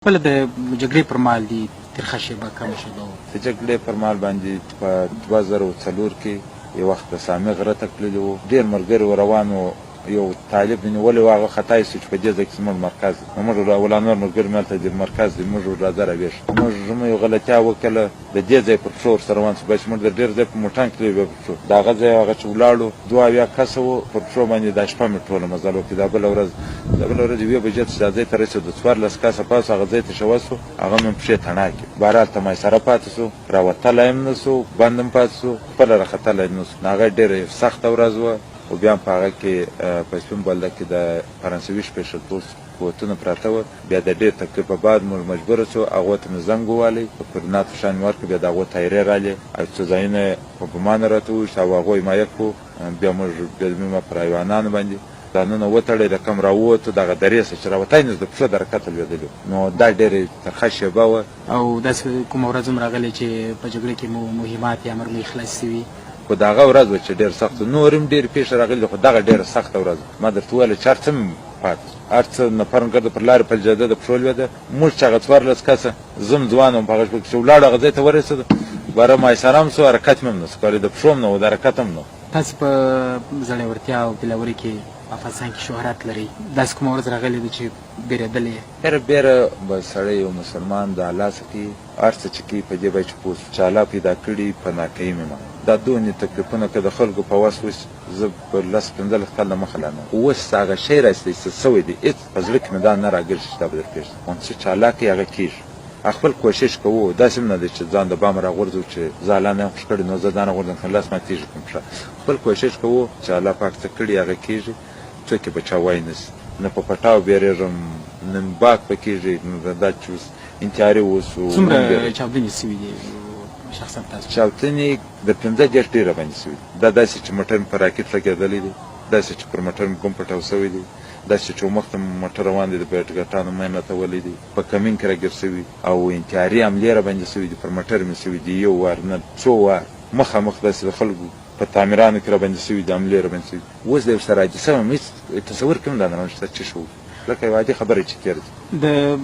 خپله د جګړې پر مهال دي ترخه شیبه کومه شیبه وه؟ د جګړې پر مهال باندې په 2004 کې یو وخت د سامي غره ته تللي وو، ډېر ملګري ور روان وو. یو طالب مې نیولی وو، هغه خطا ایستو چې په دې ځای کې زموږ مرکز دی. نو موږ ولا نور ملګري مې هلته د مرکز دی، موږ راځه راویښ. موږ یو غلطیا وکړله، د دې ځای پر پښو ورسره روان شو. بیا چې موږ د ډېر ځای په موټان کې بیا پر پښو د هغه ځای هغه چې ولاړو 2 کسه وو، پر پښو باندې دا شپه مې ټوله مزل وکړي. دا بله ورځ 2 بجې ته چې دا ځای ته رسېدو، 14 کسه پاس هغه ځای ته چې وسو، هغه مې پښې تڼاکې بهرحال ته میسره پاتې سو، راوتلی هم نه سو، بند هم پاتې سو، خپله راختلی هم نه سو. نو هغه ډېره سخته ورځ وه. او بیا هم په هغه کې په سپین بولدک کې د فرانسوي سپیشل فورس قوتونه پراته وه. بیا د ډېر تکلیفه بعد موږ مجبوره سو هغو ته مې زنګ ووالی، په کوردینات فشان مې ورکړه. بیا د هغو تایرې رالې او څو ځایونه په بمانو راته وویشت او هغو حمایه کړو. بیا موږ بیا پر حیوانانو باندې ځانونه وتړی، د کم راووتو دغه درې څخه چې راوتی نو د پښو د حرکته لوېدلي. نو دا ډېرې ترخه شېبه وه. او داسې کومه ورځ هم راغلې چې په جګړه کې مو مهمات یا مرمۍ خلاص سوي؟ خو د هغه ورځ وه چې ډېر سخت و. نور هم ډېرې پېښې راغلي، خو دغه ډېره سخته ورځ ما درته وویله چې هر څه م پاتې هر څه نفرنګرده پر لارې په جاده د پښو لوېده. موږ چې هغه 14 کسه زه م ځوان وم، په هغه شپه کې چې ولاړو هغه ځای ته ورسېدو، باره میسره هم سو، حرکت مې هم نه سو کولی، د پښو هم نه و، د حرکت هم نه و. تاسې په زړورتیا او دلاورۍ کې په افغانستان کې شهرت لرئ. داسې کومه ورځ راغلې ده چې بیرېدلې یې؟ بیره به سړی یو مسلمان د الله څخه کوي، هر څه چې کوي په دې باید چې پوه سو چې الله پیدا کړي په ناکیي مې ما دا دونې تکلیفونه که د خلکو په وس وس زه په 10-15 کاله مخه لا نه وم. اوس هغه شی راسته ایسته سوی دی، هېڅ په زړه کې مې دا نه راګرځي چې دا به درپېښ شي. څه چې الله کوي هغه کېږي. خپل کوشش کوو، داسې هم نه دی چې ځان د بام راغورځو چې زه الله نه یم خوښ کړی نو زه دا نه غورځم که لاس ماتېږي کوم پښه. خپل کوشش کوو چې الله پاک څه کړي هغه کېږي، څوک یې به چا وایي نه شي. نه په پټاو بیرېږم، نه باک به کېږي، نه دا چې اوس انتحاري اوسو. څومره چاودنې سوي دي شخصا تاسو؟ چاودنې د 15 ډېره باندې سوي دي. دا داسې چې موټر مې په راکټ لګېدلی دی، داسې چې پر موټر مې بم پټاو سوی دی، داسې چې مخ ته موټر روان دی د بیټګټانو مین راته ولی دی، په کمین کې راګیر سوي، او انتحاري حملې راباندې سوي دي. پر موټر مې سوي دي 1 وار نه 2 وار، مخامخ داسې د خلکو په تعمیرانو کې راباندې سوي دي، حملې راباندې سوي دي. اوس د یو سره حادثه وم، هېڅ تصور کې هم دا نه شته چې شو، لکه یو عادي خبره چې تېره ده.